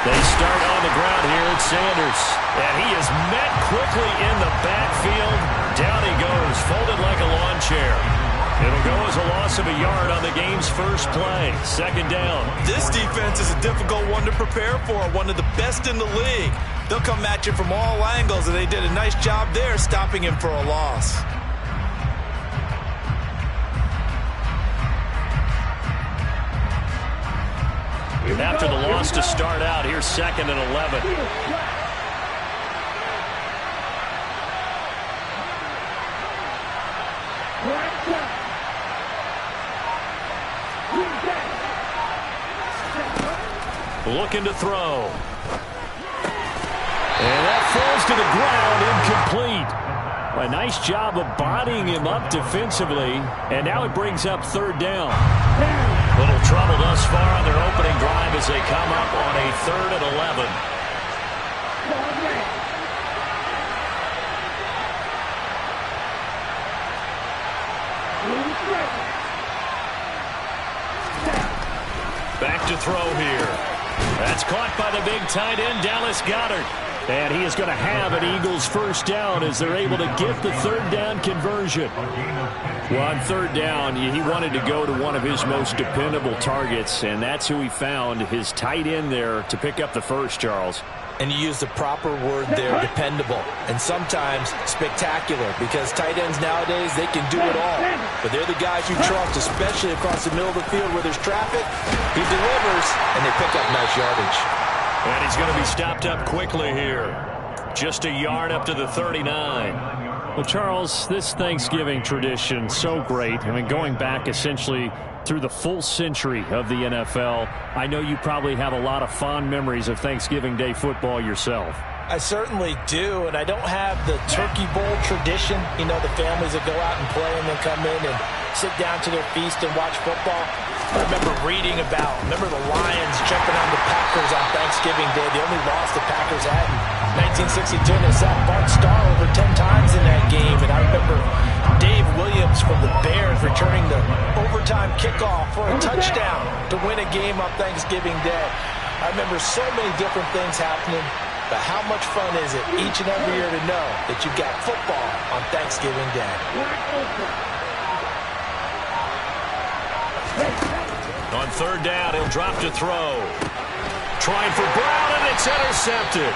They start on the ground here at Sanders. And he is met quickly in the backfield. Down he goes, folded like a lawn chair. It'll go as a loss of a yard on the game's first play. Second down. This defense is a difficult one to prepare for, one of the best in the league. They'll come at you from all angles, and they did a nice job there stopping him for a loss. After the loss to start out, here's 2nd and 11. Looking to throw. And that falls to the ground, incomplete. A nice job of bodying him up defensively, and now it brings up 3rd down. Little trouble thus far on their opening drive as they come up on a 3rd and 11. Back to throw here. That's caught by the big tight end, Dallas Goedert. And he is going to have an Eagles first down as they're able to get the 3rd down conversion. Well, on 3rd down, he wanted to go to one of his most dependable targets, and that's who he found, his tight end there, to pick up the first, Charles. And you use the proper word there, dependable, and sometimes spectacular, because tight ends nowadays, they can do it all. But they're the guys you trust, especially across the middle of the field where there's traffic. He delivers, and they pick up nice yardage. And he's going to be stopped up quickly here. Just a yard up to the 39. Well, Charles, this Thanksgiving tradition, so great. I mean, going back essentially through the full century of the NFL, I know you probably have a lot of fond memories of Thanksgiving Day football yourself. I certainly do, and I don't have the turkey bowl tradition. You know, the families that go out and play and then come in and sit down to their feast and watch football. I remember reading remember the Lions jumping on the Packers on Thanksgiving Day, the only loss the Packers had in 1962. They sacked Bart Starr over 10 times in that game, and I remember Dave Williams from the Bears returning the overtime kickoff for a touchdown to win a game on Thanksgiving Day. I remember so many different things happening, but how much fun is it each and every year to know that you've got football on Thanksgiving Day? On 3rd down, he'll drop to throw. Trying for Brown, and it's intercepted.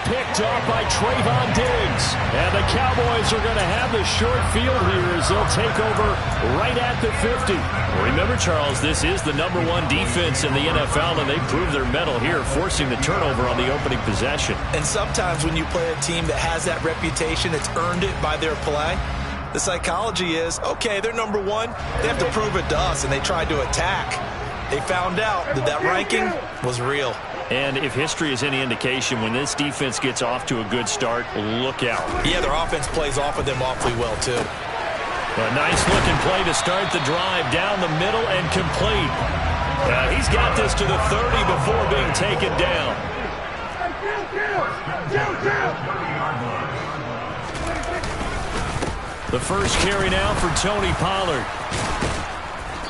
Picked off by Trayvon Diggs. And the Cowboys are going to have the short field here as they'll take over right at the 50. Remember, Charles, this is the #1 defense in the NFL, and they proved their mettle here, forcing the turnover on the opening possession. And sometimes when you play a team that has that reputation, it's earned it by their play. The psychology is, okay, they're #1. They have to prove it to us, and they tried to attack. They found out that that ranking was real. And if history is any indication, when this defense gets off to a good start, look out. Yeah, their offense plays off of them awfully well, too. A nice-looking play to start the drive down the middle and complete. He's got this to the 30 before being taken down. The first carry now for Tony Pollard.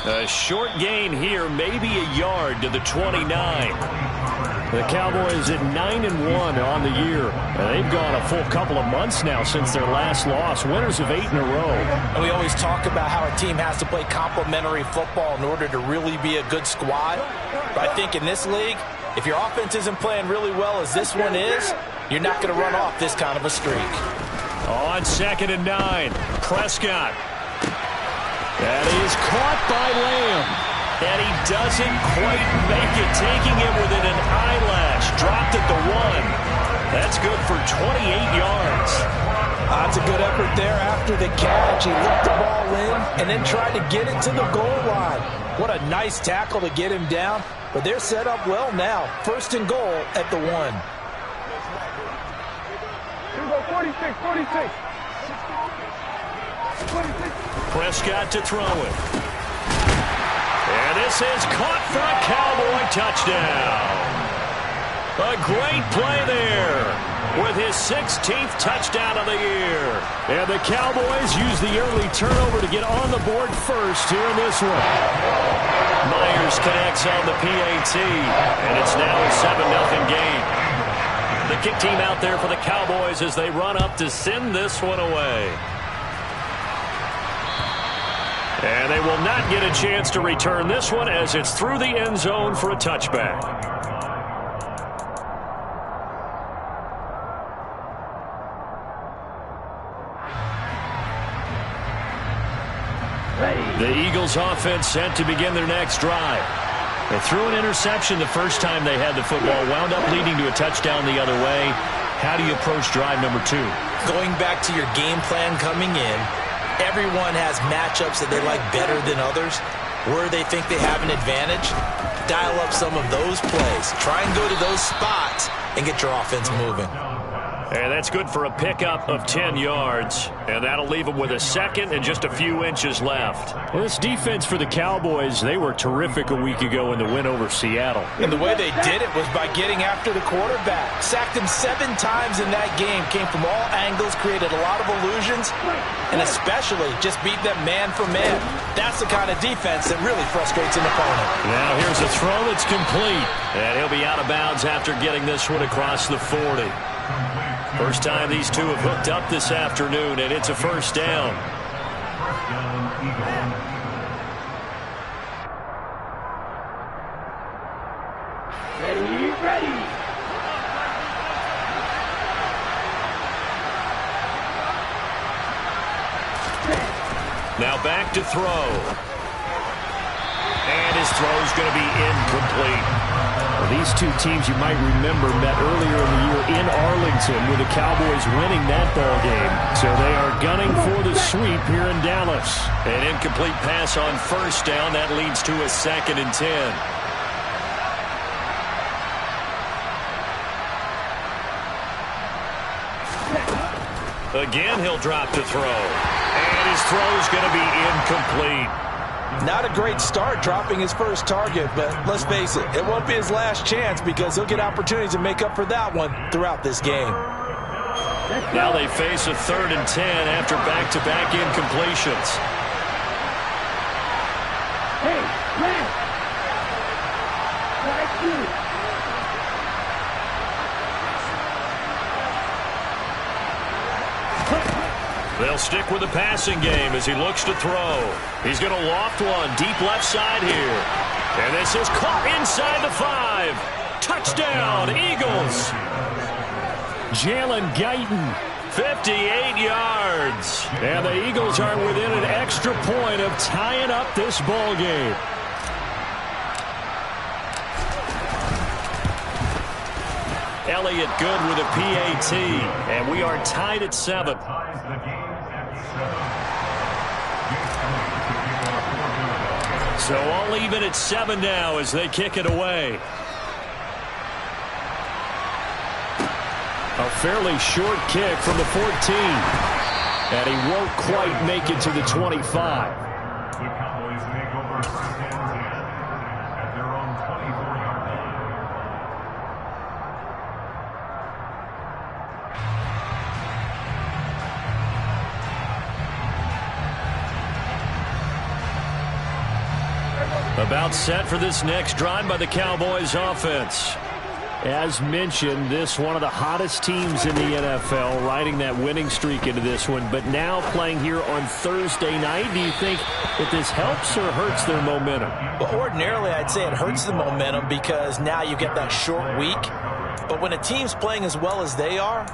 A short gain here, maybe a yard to the 29. The Cowboys at 9-1 on the year. They've gone a full couple of months now since their last loss. Winners of 8 in a row. And we always talk about how a team has to play complementary football in order to really be a good squad. But I think in this league, if your offense isn't playing really well as this one is, you're not going to run off this kind of a streak. On 2nd and 9, Prescott. That is caught by Lamb. And he doesn't quite make it, taking him within an eyelash. Dropped at the 1. That's good for 28 yards. That's a good effort there after the catch. He looked the ball in and then tried to get it to the goal line. What a nice tackle to get him down. But they're set up well now. 1st and goal at the 1. 46. Prescott to throw it. And this is caught for a Cowboy touchdown. A great play there with his 16th touchdown of the year. And the Cowboys use the early turnover to get on the board first here in this one. Myers connects on the PAT, and it's now a 7-0 the kick team out there for the Cowboys as they run up to send this one away. And they will not get a chance to return this one as it's through the end zone for a touchback. The Eagles offense set to begin their next drive. They threw an interception the first time they had the football, wound up leading to a touchdown the other way. How do you approach drive number 2? Going back to your game plan coming in, everyone has matchups that they like better than others. Where they think they have an advantage, dial up some of those plays. Try and go to those spots and get your offense moving. And that's good for a pickup of 10 yards. And that'll leave them with a second and just a few inches left. Well, this defense for the Cowboys, they were terrific a week ago in the win over Seattle. And the way they did it was by getting after the quarterback. Sacked him 7 times in that game. Came from all angles, created a lot of illusions, and especially just beat them man for man. That's the kind of defense that really frustrates an opponent. Now here's a throw that's complete. And he'll be out of bounds after getting this one across the 40. First time these two have hooked up this afternoon, and it's a first down. Ready. Now back to throw. And his throw's going to be incomplete. Well, these two teams, you might remember, met earlier in the year in Arlington with the Cowboys winning that ball game. So they are gunning for the sweep here in Dallas. An incomplete pass on first down. That leads to a 2nd and 10. Again, he'll drop to throw. And his throw's going to be incomplete. Not a great start dropping his first target, but let's face it, it won't be his last chance because he'll get opportunities to make up for that one throughout this game. Now they face a 3rd and 10 after back-to-back incompletions. Hey, man. Right here. They'll stick with the passing game as he looks to throw. He's going to loft one deep left side here. And this is caught inside the 5. Touchdown, Eagles. Jalen Guyton. 58 yards. And the Eagles are within an extra point of tying up this ball game. Elliott good with a PAT. And we are tied at 7. So all even at 7 now as they kick it away. A fairly short kick from the 14. And he won't quite make it to the 25. About set for this next drive by the Cowboys offense. As mentioned, this one of the hottest teams in the NFL, riding that winning streak into this one, but now playing here on Thursday night. Do you think that this helps or hurts their momentum? Well, ordinarily, I'd say it hurts the momentum because now you get that short week. But when a team's playing as well as they are,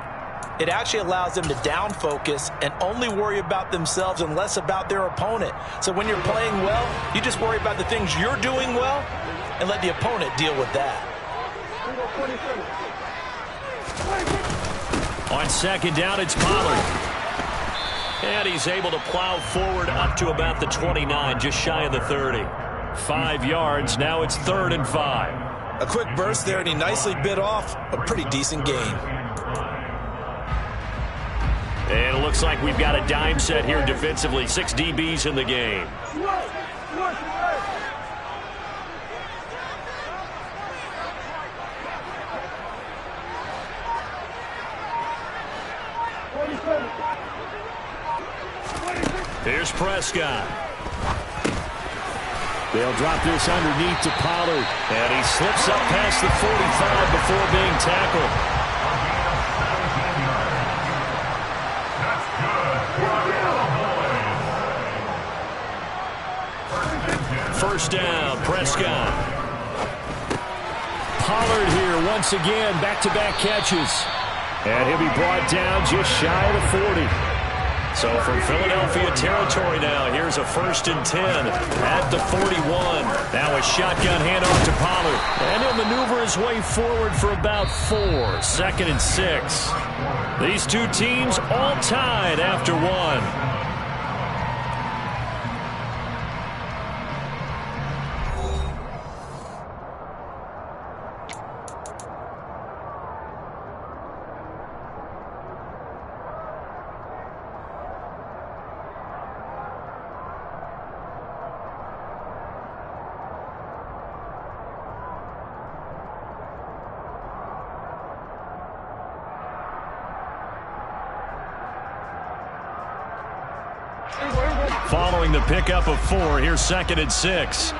it actually allows them to down focus and only worry about themselves and less about their opponent. So when you're playing well, you just worry about the things you're doing well and let the opponent deal with that. On 2nd down, it's Pollard. And he's able to plow forward up to about the 29, just shy of the 30. 5 yards, now it's 3rd and 5. A quick burst there, and he nicely bit off a pretty decent gain. And it looks like we've got a dime set here defensively. 6 DBs in the game. Here's Prescott. They'll drop this underneath to Pollard. And he slips up past the 45 before being tackled. down. Prescott. Pollard here once again. Back-to-back catches. And he'll be brought down just shy of the 40. So from Philadelphia territory now, here's a 1st and 10 at the 41. Now a shotgun handoff to Pollard. And he'll maneuver his way forward for about 4. 2nd and 6. These two teams all tied after 1. Following the pickup of 4, here's 2nd and 6.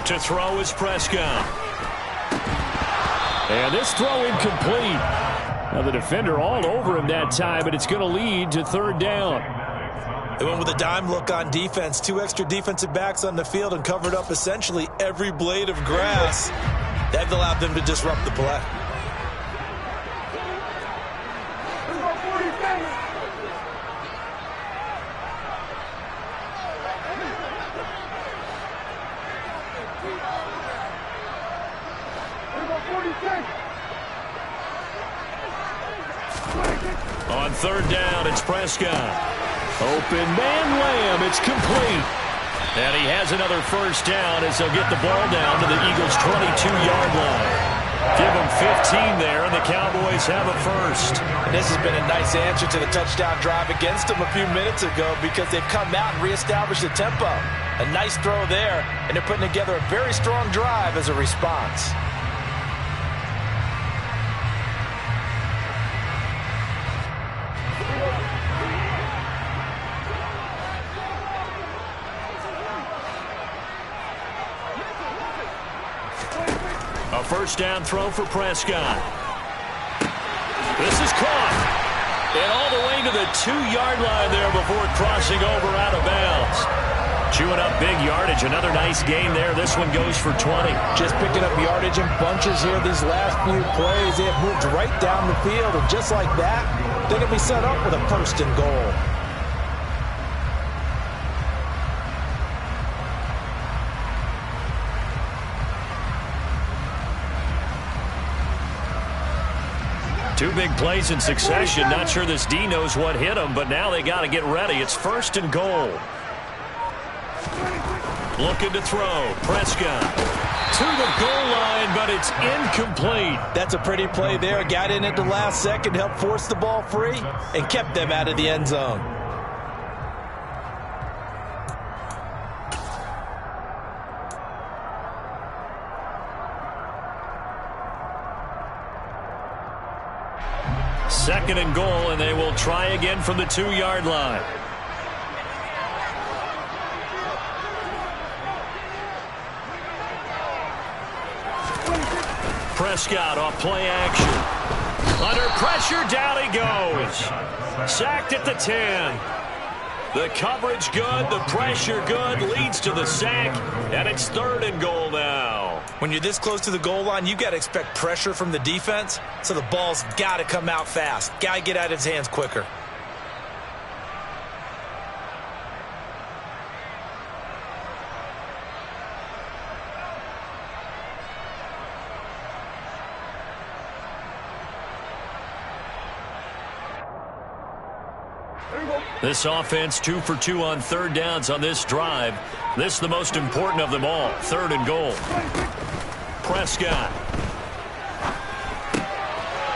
To throw is Prescott. And this throw incomplete. Now the defender all over him that time, but it's going to lead to 3rd down. They went with a dime look on defense. 2 extra defensive backs on the field and covered up essentially every blade of grass. That allowed them to disrupt the play. On 3rd down, it's Prescott. Open man Lamb. It's complete. And he has another 1st down as they'll get the ball down to the Eagles' 22-yard line. Give them 15 there, and the Cowboys have a 1st. And this has been a nice answer to the touchdown drive against them a few minutes ago because they've come out and reestablished the tempo. A nice throw there, and they're putting together a very strong drive as a response. A 1st down throw for Prescott. This is caught. And all the way to the 2-yard line there before crossing over out of bounds. Chewing up big yardage. Another nice gain there. This one goes for 20. Just picking up yardage in bunches here these last few plays. They have moved right down the field. And just like that, they're going to be set up with a 1st and goal. Two big plays in succession. Not sure this D knows what hit him, but now they got to get ready. It's 1st and goal. Looking to throw. Prescott to the goal line, but it's incomplete. That's a pretty play there. Got in at the last second, helped force the ball free, and kept them out of the end zone. Second and goal, and they will try again from the 2-yard line. Prescott off play action. Under pressure, down he goes. Sacked at the 10. The coverage good, the pressure good, leads to the sack, and it's 3rd and goal now. When you're this close to the goal line, you got to expect pressure from the defense, so the ball's got to come out fast. Got to get out of his hands quicker. This offense 2 for 2 on 3rd downs on this drive. This is the most important of them all. 3rd and goal. Prescott.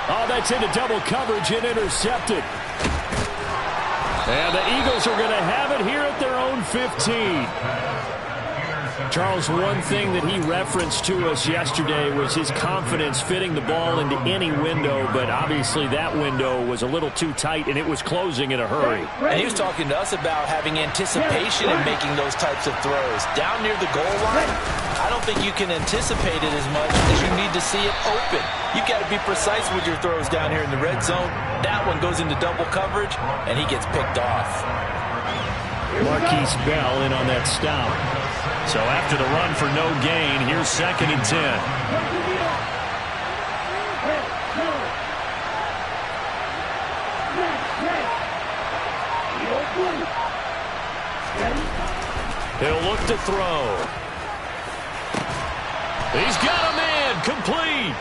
Oh, that's into double coverage and intercepted. And the Eagles are going to have it here at their own 15. Charles, one thing that he referenced to us yesterday was his confidence fitting the ball into any window, but obviously that window was a little too tight, and it was closing in a hurry. And he was talking to us about having anticipation in making those types of throws. Down near the goal line, I don't think you can anticipate it as much as you need to see it open. You've got to be precise with your throws down here in the red zone. That one goes into double coverage, and he gets picked off. Marquise Bell in on that stop. So after the run for no gain, here's 2nd and 10. He'll look to throw. He's got a man complete.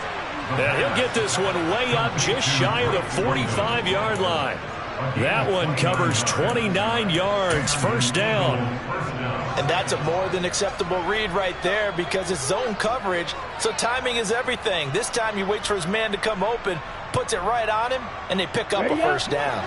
And he'll get this one way up just shy of the 45-yard line. That one covers 29 yards, 1st down. And that's a more than acceptable read right there because it's zone coverage, so timing is everything. This time he waits for his man to come open, puts it right on him, and they pick up a 1st down.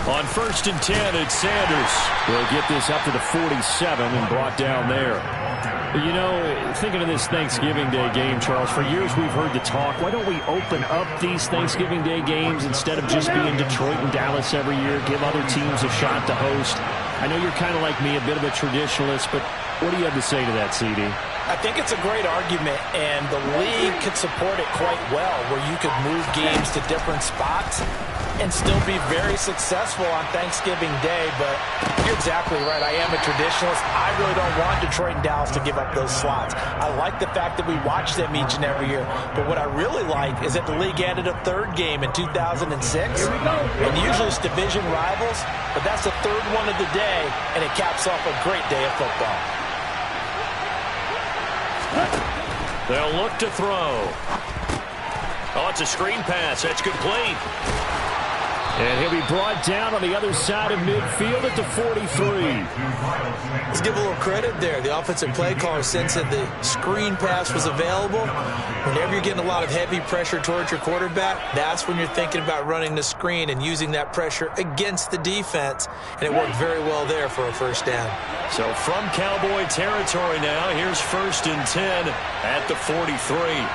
On 1st and 10, it's Sanders. We'll get this up to the 47 and brought down there. You know, thinking of this Thanksgiving Day game, Charles, for years we've heard the talk, why don't we open up these Thanksgiving Day games instead of just being Detroit and Dallas every year, give other teams a shot to host? I know you're kind of like me, a bit of a traditionalist, but what do you have to say to that, CD? I think it's a great argument, and the league could support it quite well, where you could move games to different spots and still be very successful on Thanksgiving Day. But you're exactly right. I am a traditionalist. I really don't want Detroit and Dallas to give up those slots. I like the fact that we watch them each and every year. But what I really like is that the league added a 3rd game in 2006. And usually it's division rivals, but that's the 3rd one of the day, and it caps off a great day of football. They'll look to throw. Oh, it's a screen pass. That's complete. And he'll be brought down on the other side of midfield at the 43. Let's give a little credit there. The offensive play caller sensed that the screen pass was available. Whenever you're getting a lot of heavy pressure towards your quarterback, that's when you're thinking about running the screen and using that pressure against the defense. And it worked very well there for a 1st down. So from Cowboy territory now, here's 1st and 10 at the 43.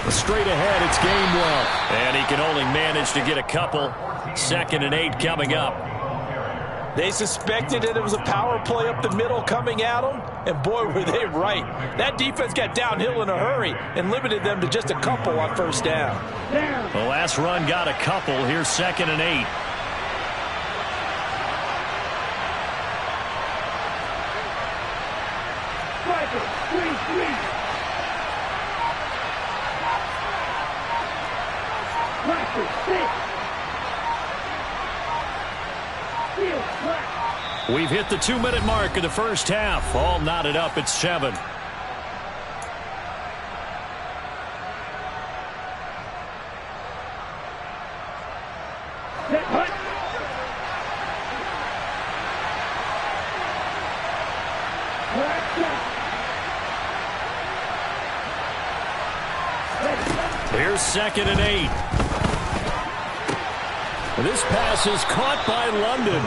Straight ahead, it's Gainwell. And he can only manage to get a couple. 2nd and 8 coming up. They suspected that it was a power play up the middle coming at them, and boy, were they right. That defense got downhill in a hurry and limited them to just a couple on 1st down. The last run got a couple. Here's 2nd and 8. We've hit the 2-minute mark of the 1st half. All knotted up at 7. Here's 2nd and 8. This pass is caught by London.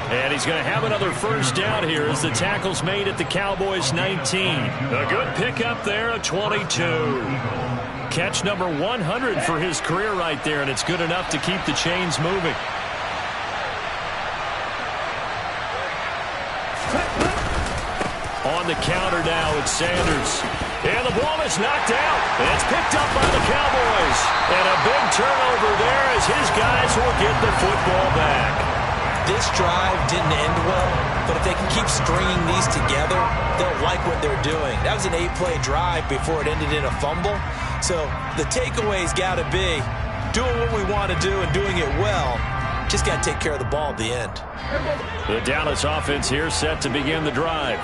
And he's going to have another 1st down here as the tackle's made at the Cowboys 19. A good pickup there, a 22. Catch number 100 for his career right there, and it's good enough to keep the chains moving. On the counter now, it's Sanders. And the ball is knocked out. And it's picked up by the Cowboys. And a big turnover there as his guys will get the football back. This drive didn't end well, but if they can keep stringing these together, they'll like what they're doing. That was an 8-play drive before it ended in a fumble. So the takeaway's got to be doing what we want to do and doing it well. Just got to take care of the ball at the end. The Dallas offense here set to begin the drive.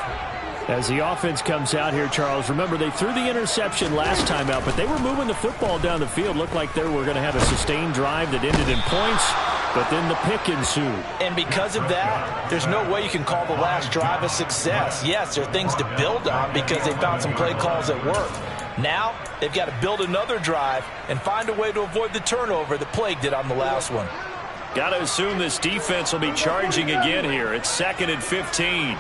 As the offense comes out here, Charles, remember they threw the interception last time out, but they were moving the football down the field. Looked like they were going to have a sustained drive that ended in points. but then the pick ensued. And because of that, there's no way you can call the last drive a success. Yes, there are things to build on because they found some play calls that work. Now, they've got to build another drive and find a way to avoid the turnover that plagued it on the last one. Got to assume this defense will be charging again here. It's 2nd and 15.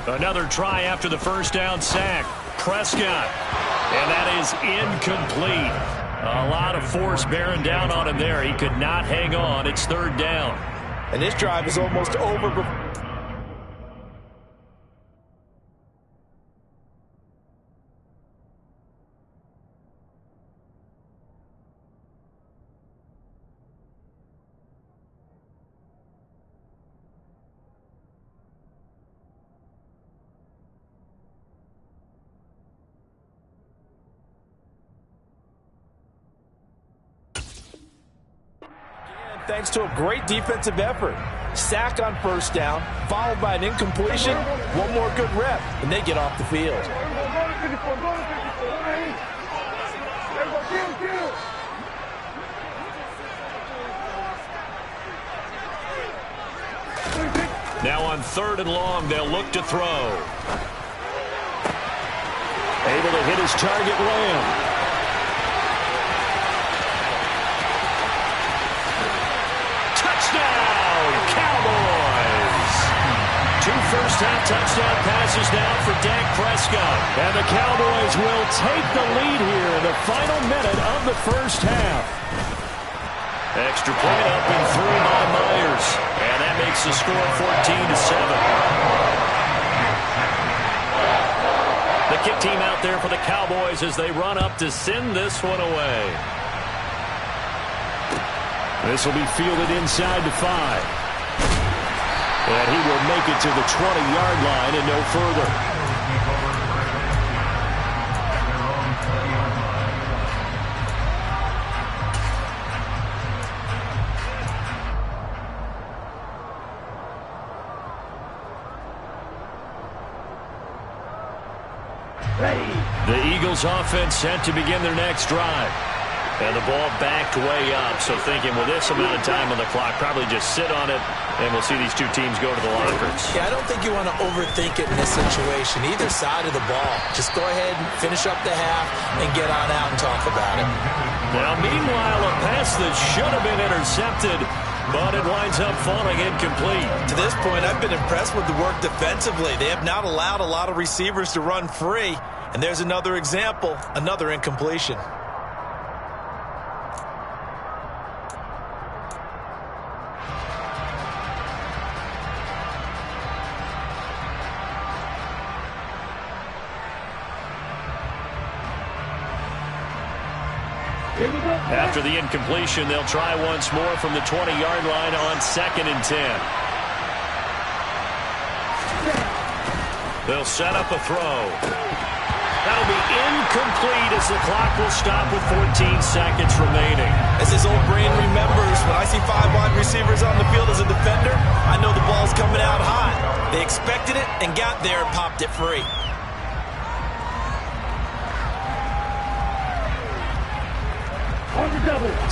Another try after the first down sack. Prescott. And that is incomplete. A lot of force bearing down on him there. He could not hang on. It's 3rd down. And this drive is almost over. Thanks to a great defensive effort. Sack on first down, followed by an incompletion. One more good rep, and they get off the field. Now on 3rd and long, they'll look to throw. Able to hit his target, Lamb. Touchdown, Cowboys! 2 first-half touchdown passes now for Dak Prescott. And the Cowboys will take the lead here in the final minute of the first half. Extra point up and through by Myers. And that makes the score 14-7. The kick team out there for the Cowboys as they run up to send this one away. This will be fielded inside the 5. And he will make it to the 20-yard line and no further. The Eagles offense set to begin their next drive. And the ball backed way up, so thinking, with this amount of time on the clock, probably just sit on it, and we'll see these two teams go to the lockers. Yeah, I don't think you want to overthink it in this situation, either side of the ball. Just go ahead and finish up the half and get on out and talk about it. Now, meanwhile, a pass that should have been intercepted, but it winds up falling incomplete. To this point, I've been impressed with the work defensively. They have not allowed a lot of receivers to run free, and there's another example, another incompletion. After the incompletion, they'll try once more from the 20-yard line on 2nd and 10. They'll set up a throw. That'll be incomplete as the clock will stop with 14 seconds remaining. As his old brain remembers, when I see 5 wide receivers on the field as a defender, I know the ball's coming out hot. They expected it and got there and popped it free.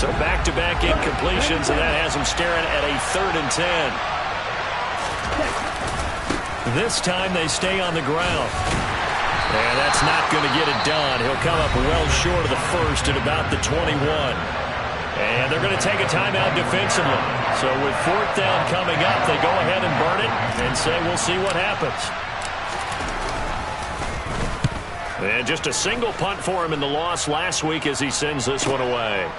So back-to-back incompletions, and that has him staring at a 3rd and 10. This time they stay on the ground. And that's not going to get it done. He'll come up well short of the first at about the 21. And they're going to take a timeout defensively. So with 4th down coming up, they go ahead and burn it and say we'll see what happens. And just a single punt for him in the loss last week as he sends this one away.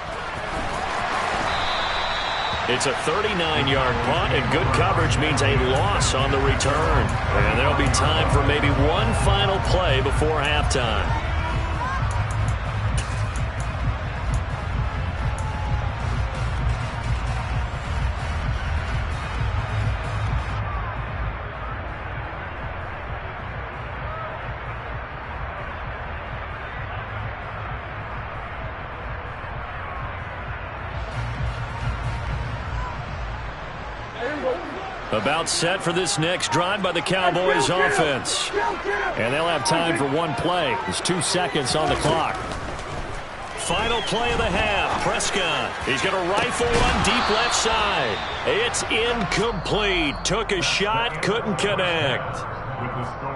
It's a 39-yard punt, and good coverage means a loss on the return. And there'll be time for maybe one final play before halftime. About set for this next drive by the Cowboys offense. And they'll have time for one play. There's 2 seconds on the clock. Final play of the half. Prescott. He's going to rifle one deep left side. It's incomplete. Took a shot, couldn't connect.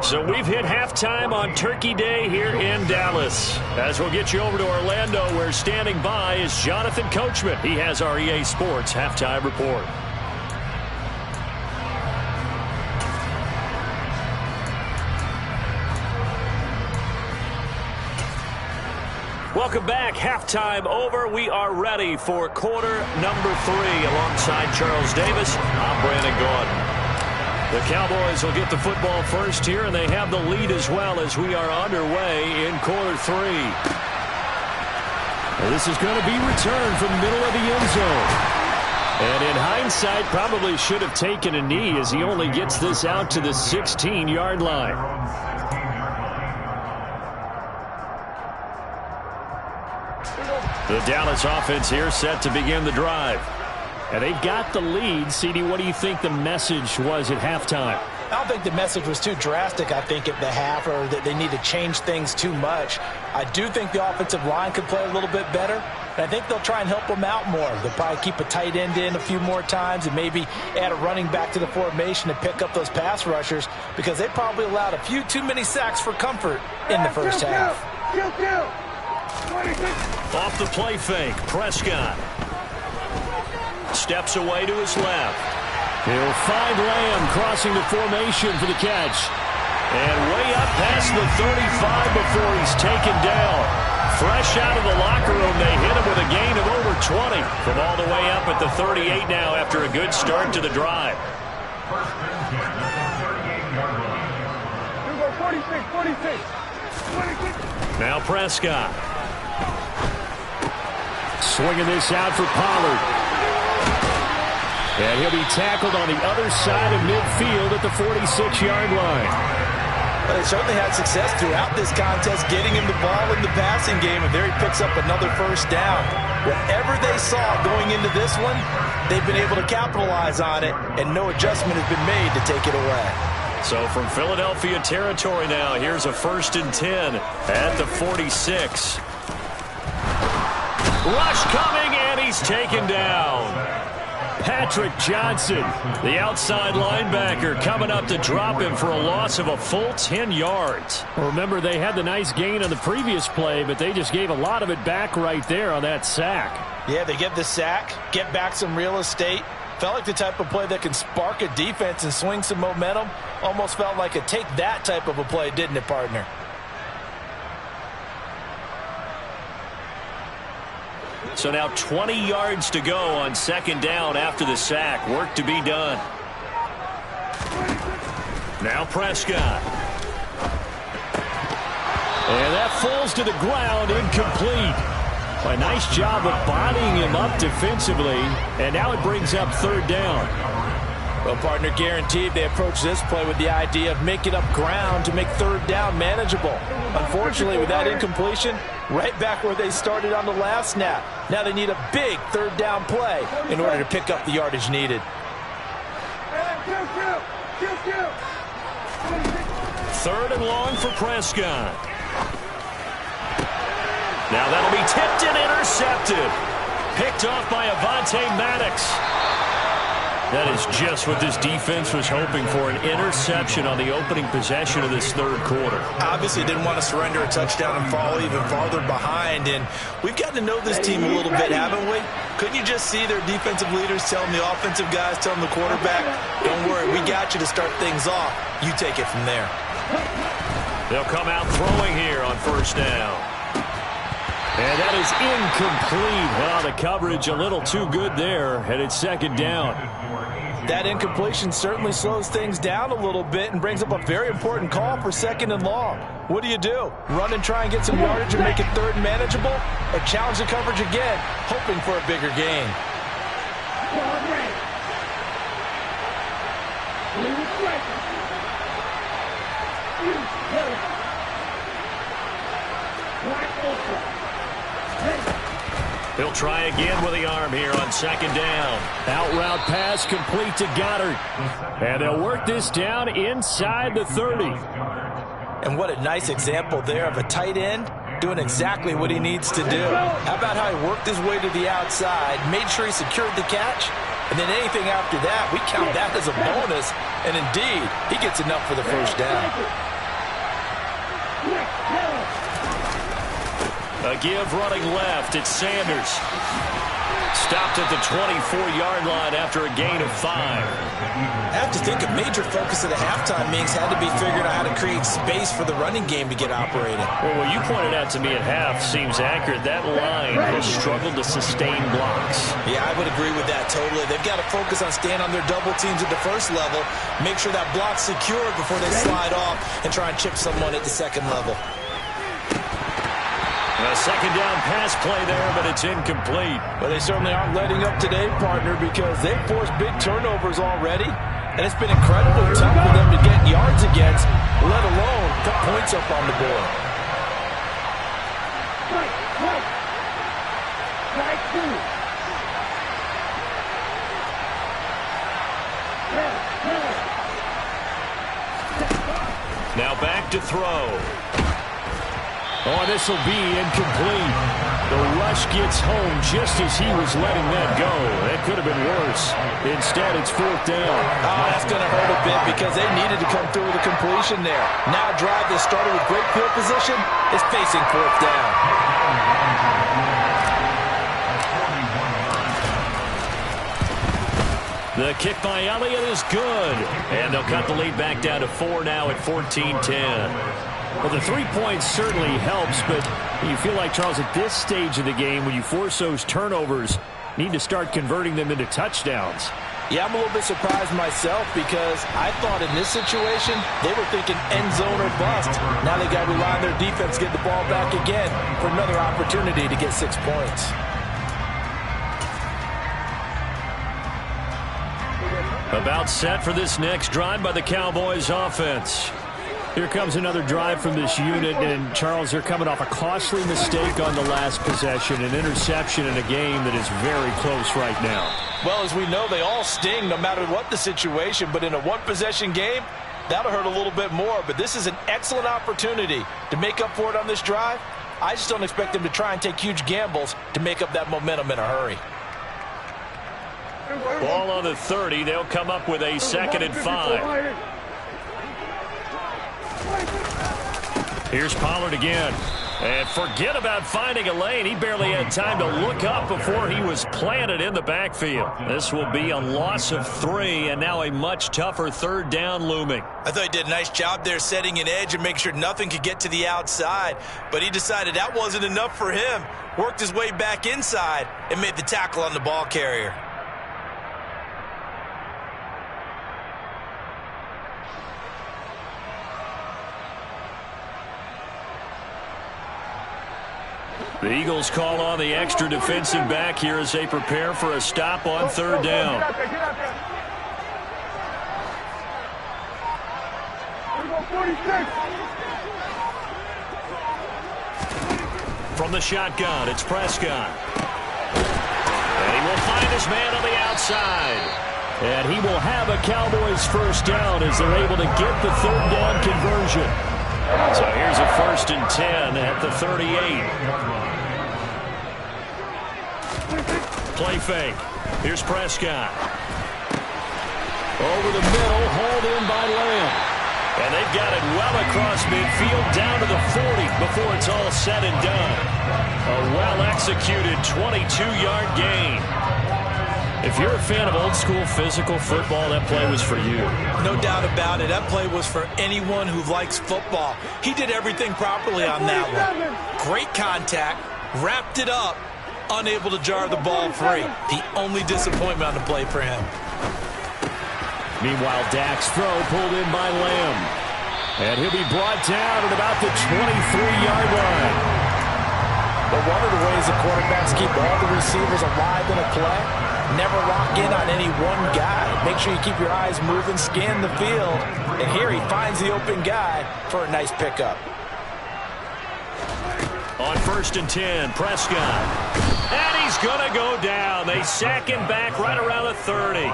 So we've hit halftime on Turkey Day here in Dallas. As we'll get you over to Orlando, where standing by is Jonathan Coachman. He has our EA Sports halftime report. Welcome back. Halftime over. We are ready for quarter number 3. Alongside Charles Davis, I'm Brandon Gaudin. The Cowboys will get the football first here, and they have the lead as well as we are underway in quarter 3. And this is going to be returned from the middle of the end zone. And in hindsight, probably should have taken a knee as he only gets this out to the 16-yard line. The Dallas offense here set to begin the drive. And they've got the lead. CD, what do you think the message was at halftime? I don't think the message was too drastic, I think, at the half, or that they need to change things too much. I do think the offensive line could play a little bit better. And I think they'll try and help them out more. They'll probably keep a tight end in a few more times and maybe add a running back to the formation and pick up those pass rushers, because they probably allowed a few too many sacks for comfort in the first half. Off the play fake, Prescott steps away to his left. He'll find Lamb crossing the formation for the catch. And way up past the 35 before he's taken down. Fresh out of the locker room, they hit him with a gain of over 20. From all the way up at the 38 now after a good start to the drive. 46. Now Prescott. Swinging this out for Pollard. And he'll be tackled on the other side of midfield at the 46-yard line. Well, they certainly had success throughout this contest getting him the ball in the passing game, and there he picks up another first down. Whatever they saw going into this one, they've been able to capitalize on it, and no adjustment has been made to take it away. So from Philadelphia territory now, here's a 1st and 10 at the 46. Rush coming, and he's taken down. Patrick Johnson, the outside linebacker, coming up to drop him for a loss of a full 10 yards. Well, remember, they had the nice gain on the previous play, but they just gave a lot of it back right there on that sack. Yeah, they get the sack, get back some real estate. Felt like the type of play that can spark a defense and swing some momentum. Almost felt like a take-that type of a play, didn't it, partner? So now 20 yards to go on 2nd down after the sack. Work to be done. Now Prescott. And that falls to the ground, incomplete. A nice job of bodying him up defensively, and now it brings up 3rd down. Well, partner, guaranteed they approach this play with the idea of making up ground to make 3rd down manageable. Unfortunately, with that incompletion, right back where they started on the last snap. Now they need a big 3rd down play in order to pick up the yardage needed. 3rd and long for Prescott. Now that'll be tipped and intercepted. Picked off by Avonte Maddox. That is just what this defense was hoping for, an interception on the opening possession of this 3rd quarter. Obviously didn't want to surrender a touchdown and fall even farther behind, and we've gotten to know this team a little bit, haven't we? Couldn't you just see their defensive leaders telling the offensive guys, telling the quarterback, don't worry, we got you to start things off. You take it from there. They'll come out throwing here on 1st down. And that is incomplete. Well, the coverage a little too good there, and it's 2nd down. That incompletion certainly slows things down a little bit and brings up a very important call for 2nd and long. What do? Run and try and get some yardage and make it 3rd and manageable? Or challenge the coverage again, hoping for a bigger gain? He'll try again with the arm here on 2nd down. Out route pass complete to Goddard. And they'll work this down inside the 30. And what a nice example there of a tight end doing exactly what he needs to do. How about how he worked his way to the outside, made sure he secured the catch, and then anything after that, we count that as a bonus. And indeed, he gets enough for the first down. A give running left. It's Sanders. Stopped at the 24-yard line after a gain of 5. I have to think a major focus of the halftime meetings had to be figuring out how to create space for the running game to get operating. Well, what you pointed out to me at half seems accurate. That line has struggled to sustain blocks. Yeah, I would agree with that totally. They've got to focus on staying on their double teams at the first level, make sure that block's secured before they slide off and try and chip someone at the second level. A second down pass play there, but it's incomplete. But they certainly aren't letting up today, partner, because they've forced big turnovers already. And it's been incredibly tough for them to get yards against, let alone put points up on the board. Now back to throw. Oh, this will be incomplete. The rush gets home just as he was letting that go. That could have been worse. Instead, it's 4th down. Oh, that's going to hurt a bit because they needed to come through with a completion there. Now a drive that started with great field position is facing 4th down. The kick by Elliott is good. And they'll cut the lead back down to 4 now at 14-10. Well, the 3 points certainly helps, but you feel like, Charles, at this stage of the game, when you force those turnovers, need to start converting them into touchdowns. Yeah, I'm a little bit surprised myself because I thought in this situation, they were thinking end zone or bust. Now they got to rely on their defense, get the ball back again for another opportunity to get 6 points. About set for this next drive by the Cowboys offense. Here comes another drive from this unit, and Charles, they're coming off a costly mistake on the last possession, an interception in a game that is very close right now. Well, as we know, they all sting no matter what the situation, but in a one-possession game, that'll hurt a little bit more. But this is an excellent opportunity to make up for it on this drive. I just don't expect them to try and take huge gambles to make up that momentum in a hurry. Ball on the 30. They'll come up with a 2nd and 5. Here's Pollard again. And forget about finding a lane. He barely had time to look up before he was planted in the backfield. This will be a loss of 3, and now a much tougher 3rd down looming. I thought he did a nice job there setting an edge and make sure nothing could get to the outside. But he decided that wasn't enough for him. Worked his way back inside and made the tackle on the ball carrier. The Eagles call on the extra defensive back here as they prepare for a stop on 3rd down. From the shotgun, it's Prescott. And he will find his man on the outside. And he will have a Cowboys first down as they're able to get the 3rd down conversion. So here's a 1st and 10 at the 38. Play fake. Here's Prescott. Over the middle, hauled in by Lamb. And they've got it well across midfield down to the 40 before it's all said and done. A well-executed 22-yard gain. If you're a fan of old-school physical football, that play was for you. No doubt about it. That play was for anyone who likes football. He did everything properly on that one. Great contact, wrapped it up, unable to jar the ball free. The only disappointment on the play for him. Meanwhile, Dak's throw pulled in by Lamb. And he'll be brought down at about the 23-yard line. But one of the ways the quarterbacks keep all the receivers alive in a play, never lock in on any one guy. Make sure you keep your eyes moving, scan the field. And here he finds the open guy for a nice pickup. On 1st and 10, Prescott. And he's going to go down. They sack him back right around the 30.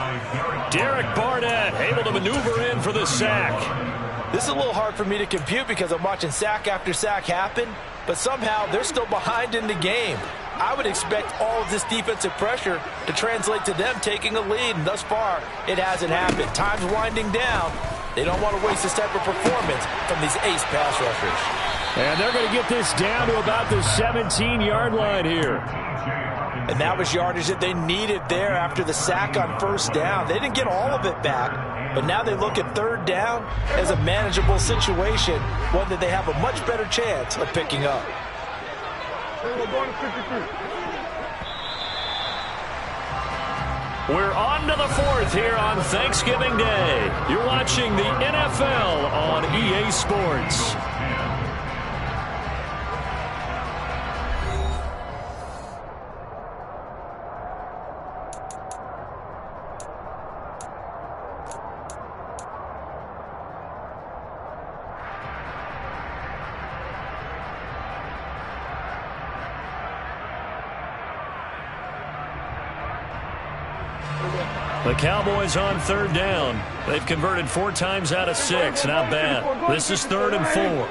Derek Barnett able to maneuver in for the sack. This is a little hard for me to compute because I'm watching sack after sack happen, but somehow they're still behind in the game. I would expect all of this defensive pressure to translate to them taking a lead, and thus far, it hasn't happened. Time's winding down. They don't want to waste this type of performance from these ace pass rushers. And they're going to get this down to about the 17-yard line here. And that was yardage that they needed there after the sack on first down. They didn't get all of it back, but now they look at third down as a manageable situation, one that they have a much better chance of picking up. We're on to the fourth here on Thanksgiving Day. You're watching the NFL on EA Sports. The Cowboys on third down. They've converted 4 times out of 6. Not bad. This is 3rd and 4.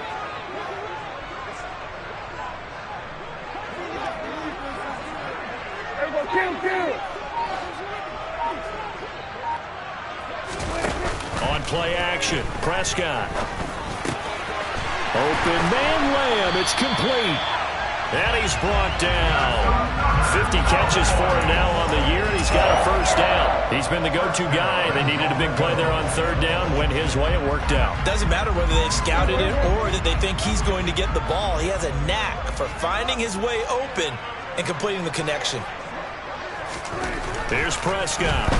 On play action, Prescott. Open man Lamb. It's complete. And he's brought down. 50 catches for him now on the year, and he's got a first down. He's been the go-to guy. They needed a big play there on third down. Went his way. It worked out. Doesn't matter whether they've scouted it or that they think he's going to get the ball. He has a knack for finding his way open and completing the connection. Here's Prescott.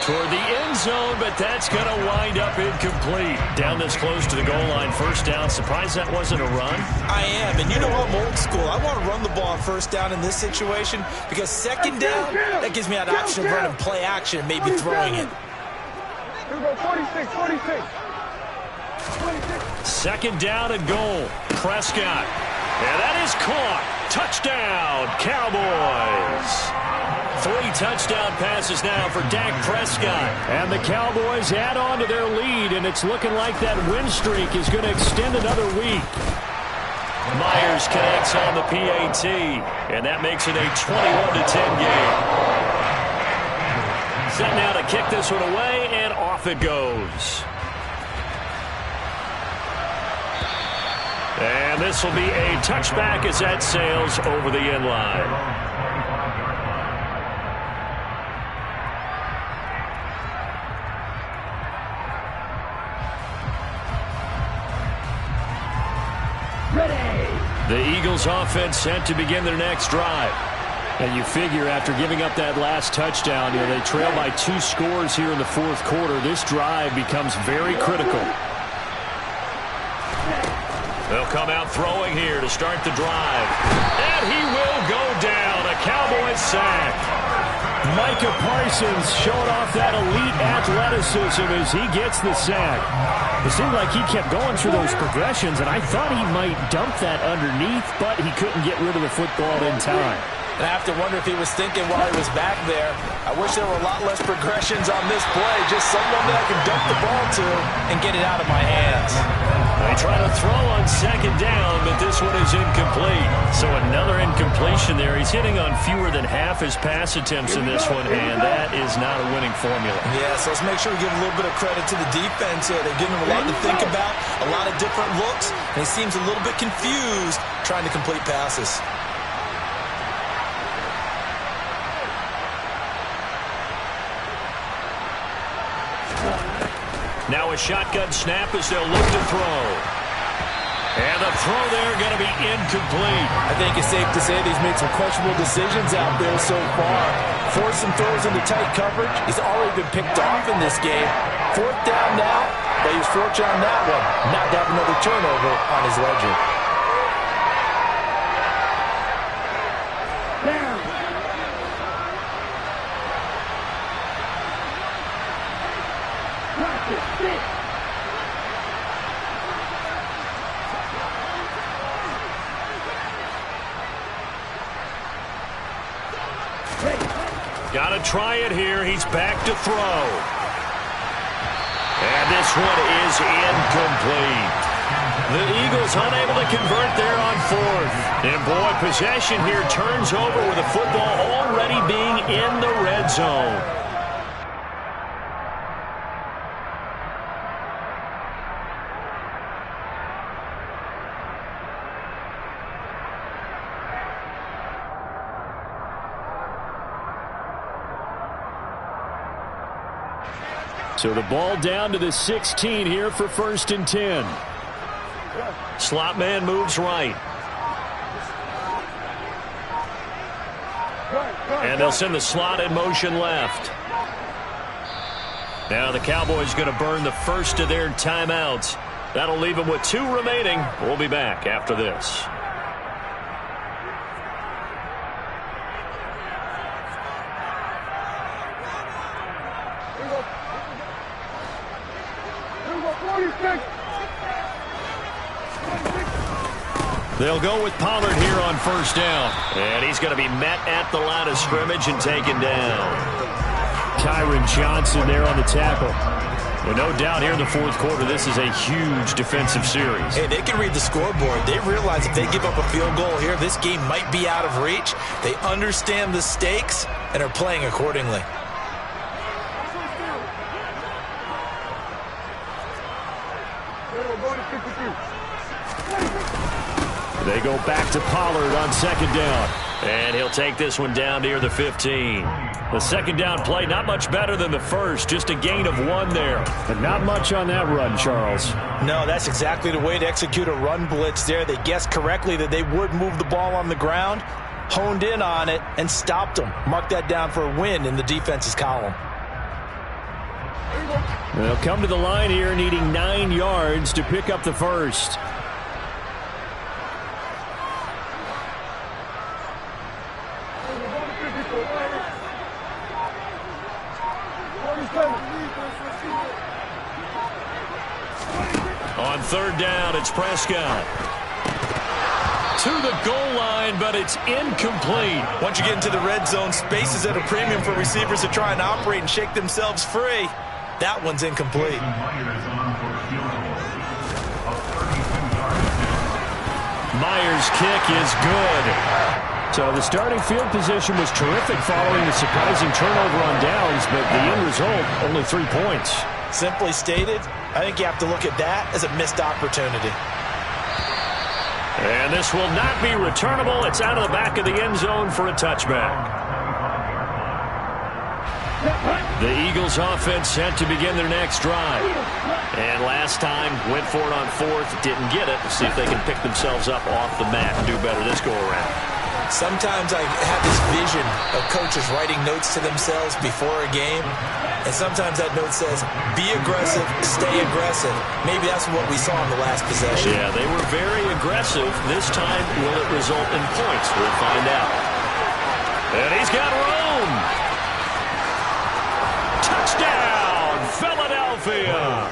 Toward the end zone, but that's going to wind up incomplete. Down this close to the goal line, first down. Surprised that wasn't a run? I am, and you know I'm old school. I want to run the ball on first down in this situation because second down, that gives me that option of running play action and maybe throwing it. Here we go, 46. Second down and goal. Prescott. And that is caught. Touchdown, Cowboys. 3 touchdown passes now for Dak Prescott. And the Cowboys add on to their lead, and it's looking like that win streak is going to extend another week. Myers connects on the PAT, and that makes it a 21-10 game. Set now to kick this one away, and off it goes. And this will be a touchback as that sails over the end line. The Eagles offense set to begin their next drive. And you figure after giving up that last touchdown, they trail by 2 scores here in the fourth quarter. This drive becomes very critical. They'll come out throwing here to start the drive. And he will go down. A Cowboys sack. Micah Parsons showing off that elite athleticism as he gets the sack. It seemed like he kept going through those progressions, and I thought he might dump that underneath, but he couldn't get rid of the football in time. And I have to wonder if he was thinking while he was back there, I wish there were a lot less progressions on this play, just someone that I could dump the ball to and get it out of my hands. They try to throw on second down, but this one is incomplete. So another incompletion there. He's hitting on fewer than half his pass attempts in this one, and that is not a winning formula. Yeah, so let's make sure we give a little bit of credit to the defense here. They've given him a lot to think about, a lot of different looks, and he seems a little bit confused trying to complete passes. Now a shotgun snap as they'll look to throw. And the throw there going to be incomplete. I think it's safe to say that he's made some questionable decisions out there so far. Forced some throws into tight coverage. He's already been picked off in this game. 4th down now, but he was fortunate on that one not to have another turnover on his ledger. Got to try it here. He's back to throw. And this one is incomplete. The Eagles unable to convert there on fourth. And boy, possession here turns over with the football already being in the red zone. So the ball down to the 16 here for 1st and 10. Slot man moves right. And they'll send the slot in motion left. Now the Cowboys going to burn the first of their timeouts. That'll leave them with 2 remaining. We'll be back after this. They'll go with Pollard here on 1st down. And he's going to be met at the line of scrimmage and taken down. Kyron Johnson there on the tackle. Well, no doubt here in the 4th quarter, this is a huge defensive series. Hey, they can read the scoreboard. They realize if they give up a field goal here, this game might be out of reach. They understand the stakes and are playing accordingly. They go back to Pollard on 2nd down. And he'll take this one down near the 15. The 2nd down play, not much better than the first. Just a gain of 1 there. But not much on that run, Charles. No, that's exactly the way to execute a run blitz there. They guessed correctly that they would move the ball on the ground, honed in on it, and stopped them. Mark that down for a win in the defense's column. They'll come to the line here needing 9 yards to pick up the first. On 3rd down, it's Prescott. To the goal line, but it's incomplete. Once you get into the red zone, space is at a premium for receivers to try and operate and shake themselves free. That one's incomplete. Myers' kick is good. So the starting field position was terrific following the surprising turnover on downs, but the end result, only 3 points. Simply stated, I think you have to look at that as a missed opportunity. And this will not be returnable. It's out of the back of the end zone for a touchback. The Eagles offense set to begin their next drive. And last time, went for it on 4th, didn't get it. See if they can pick themselves up off the mat and do better this go around. Sometimes I have this vision of coaches writing notes to themselves before a game, and sometimes that note says, be aggressive, stay aggressive. Maybe that's what we saw in the last possession. Yeah, they were very aggressive. This time, will it result in points? We'll find out. And he's got room. Touchdown, Philadelphia.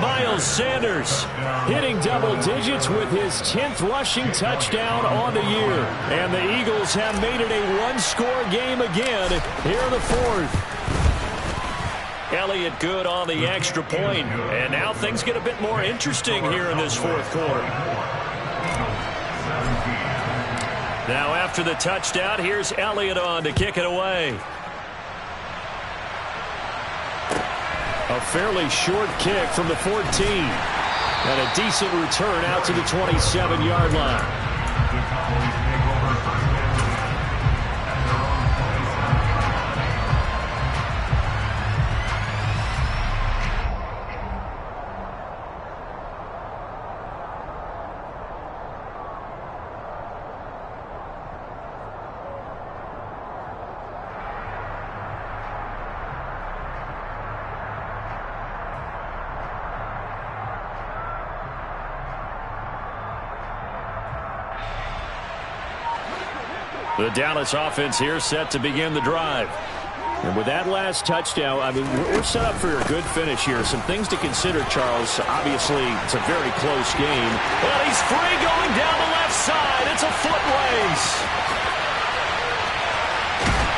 Miles Sanders hitting double digits with his 10th rushing touchdown on the year. And the Eagles have made it a one-score game again here in the 4th. Elliott good on the extra point. And now things get a bit more interesting here in this 4th quarter. Now after the touchdown, here's Elliott on to kick it away. A fairly short kick from the 14. And a decent return out to the 27-yard line. The Dallas offense here set to begin the drive. And with that last touchdown, I mean, we're set up for a good finish here. Some things to consider, Charles. Obviously, it's a very close game. Well, he's free going down the left side. It's a foot race.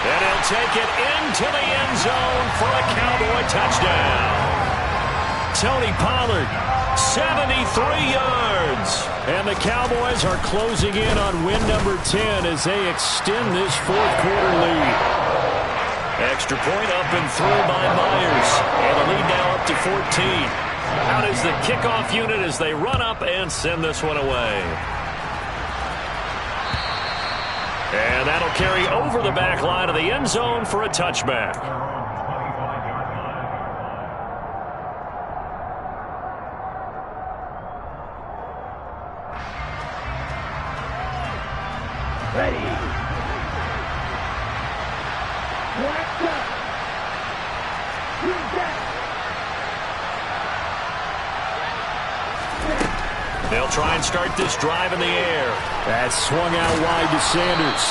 And he'll take it into the end zone for a Cowboy touchdown. Tony Pollard, 73 yards. And the Cowboys are closing in on win number 10 as they extend this fourth quarter lead. Extra point up and through by Myers. And the lead now up to 14. Out is the kickoff unit as they run up and send this one away. And that'll carry over the back line of the end zone for a touchback. Ready. They'll try and start this drive in the air. That swung out wide to Sanders.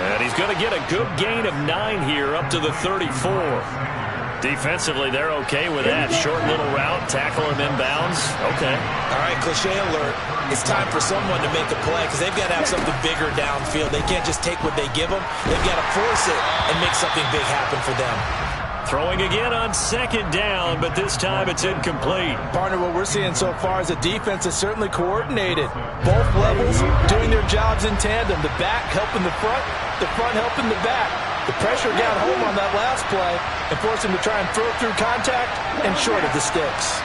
And he's going to get a good gain of 9 here up to the 34. Defensively, they're okay with that. Short little route, tackle him inbounds. Okay. All right, cliche alert. It's time for someone to make a play because they've got to have something bigger downfield. They can't just take what they give them. They've got to force it and make something big happen for them. Throwing again on second down, but this time it's incomplete. Partner, what we're seeing so far is the defense is certainly coordinated. Both levels doing their jobs in tandem. The back helping the front helping the back. The pressure got home on that last play and forced him to try and throw through contact and short of the sticks.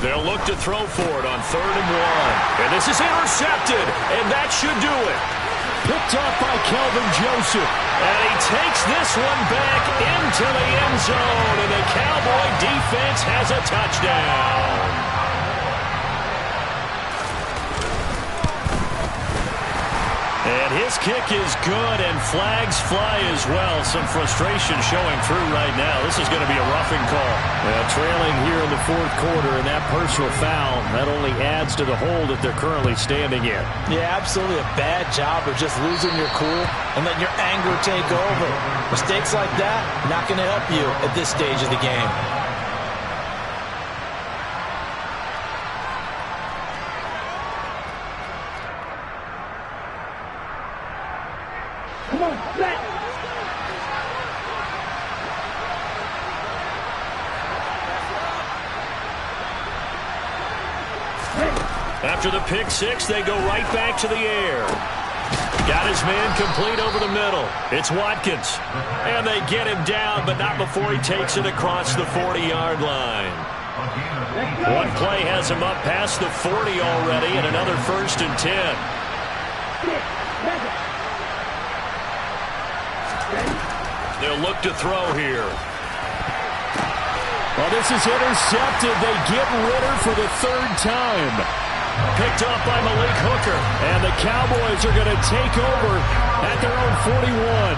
They'll look to throw for it on 3rd and 1. And this is intercepted, and that should do it. Picked off by Kelvin Joseph. And he takes this one back into the end zone, and the Cowboy defense has a touchdown. And his kick is good, and flags fly as well. Some frustration showing through right now. This is going to be a roughing call. Trailing here in the fourth quarter, and that personal foul, that only adds to the hole that they're currently standing in. Yeah, absolutely a bad job of just losing your cool and letting your anger take over. Mistakes like that, not going to help you at this stage of the game. Come on, set. After the pick six, they go right back to the air. Got his man complete over the middle. It's Watkins. And they get him down, but not before he takes it across the 40-yard line. One play has him up past the 40 already, and another 1st and 10. They'll look to throw here. Well, this is intercepted. They get Ritter for the 3rd time. Picked off by Malik Hooker. And the Cowboys are going to take over at their own 41.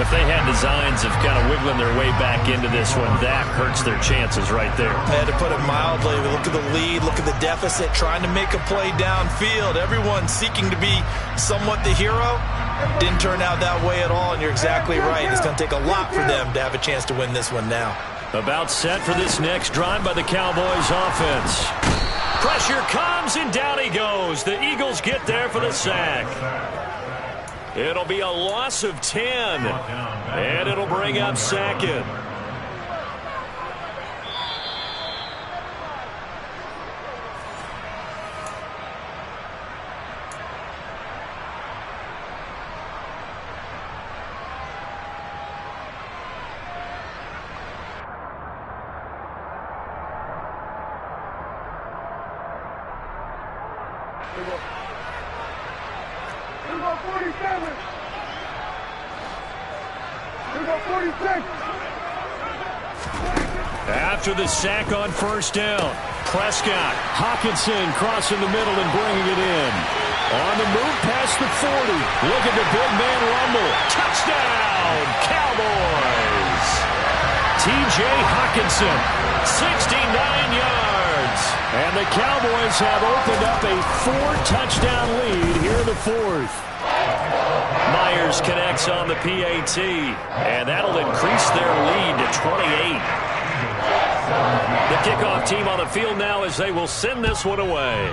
If they had designs of kind of wiggling their way back into this one, that hurts their chances right there. I had to put it mildly. Look at the lead, look at the deficit, trying to make a play downfield. Everyone seeking to be somewhat the hero. Didn't turn out that way at all, and you're exactly right. It's going to take a lot for them to have a chance to win this one now. About set for this next drive by the Cowboys offense. Pressure comes, and down he goes. The Eagles get there for the sack. It'll be a loss of 10, and it'll bring up 2nd. Here we go 47. Here we go 46. After the sack on 1st down, Prescott. Hawkinson crossing the middle and bringing it in. On the move past the 40. Look at the big man rumble. Touchdown, Cowboys. T.J. Hawkinson, 69 yards. And the Cowboys have opened up a 4-touchdown lead here in the 4th. Myers connects on the PAT, and that'll increase their lead to 28. The kickoff team on the field now as they will send this one away.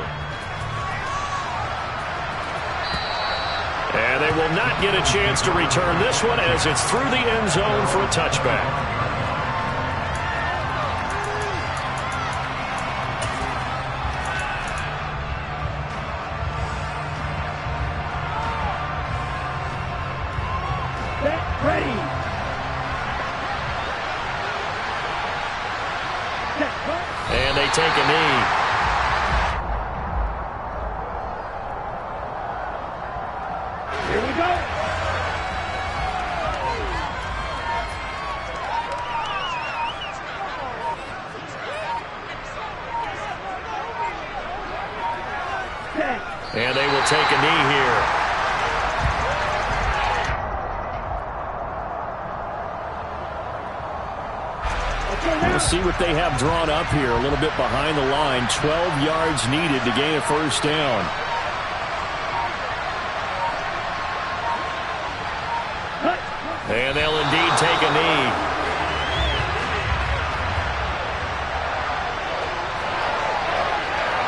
And they will not get a chance to return this one as it's through the end zone for a touchback. And they take a knee. Here we go. And they will take a knee here. We'll see what they have drawn up here. A little bit behind the line. 12 yards needed to gain a first down. And they'll indeed